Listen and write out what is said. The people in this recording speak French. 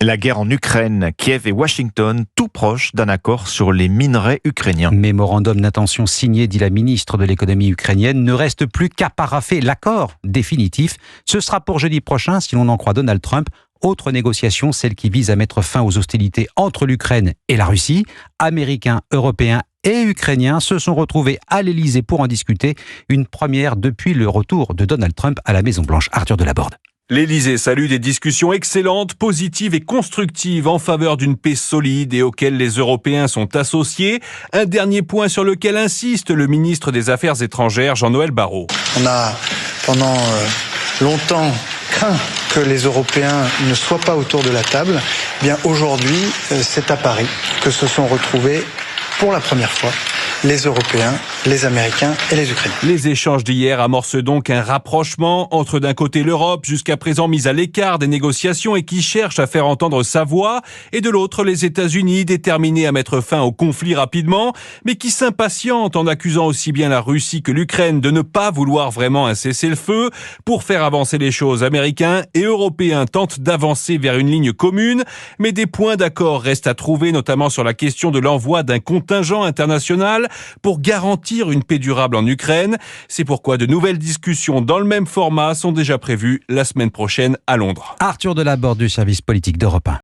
La guerre en Ukraine, Kiev et Washington, tout proches d'un accord sur les minerais ukrainiens. Mémorandum d'intention signé, dit la ministre de l'économie ukrainienne. Ne reste plus qu'à parapher l'accord définitif. Ce sera pour jeudi prochain, si l'on en croit Donald Trump. Autre négociation, celle qui vise à mettre fin aux hostilités entre l'Ukraine et la Russie. Américains, Européens et Ukrainiens se sont retrouvés à l'Elysée pour en discuter. Une première depuis le retour de Donald Trump à la Maison-Blanche. Arthur Delaborde. L'Élysée salue des discussions excellentes, positives et constructives en faveur d'une paix solide et auxquelles les Européens sont associés. Un dernier point sur lequel insiste le ministre des Affaires étrangères, Jean-Noël Barrot. On a pendant longtemps craint que les Européens ne soient pas autour de la table. Eh bien aujourd'hui, c'est à Paris que se sont retrouvés pour la première fois les Européens, les Américains et les Ukrainiens. Les échanges d'hier amorcent donc un rapprochement entre d'un côté l'Europe, jusqu'à présent mise à l'écart des négociations et qui cherche à faire entendre sa voix, et de l'autre les États-Unis déterminés à mettre fin au conflit rapidement, mais qui s'impatientent en accusant aussi bien la Russie que l'Ukraine de ne pas vouloir vraiment un cessez-le-feu. Pour faire avancer les choses, Américains et Européens tentent d'avancer vers une ligne commune, mais des points d'accord restent à trouver, notamment sur la question de l'envoi d'un contingent international pour garantir une paix durable en Ukraine. C'est pourquoi de nouvelles discussions dans le même format sont déjà prévues la semaine prochaine à Londres. Arthur Delaborde du service politique d'Europe 1.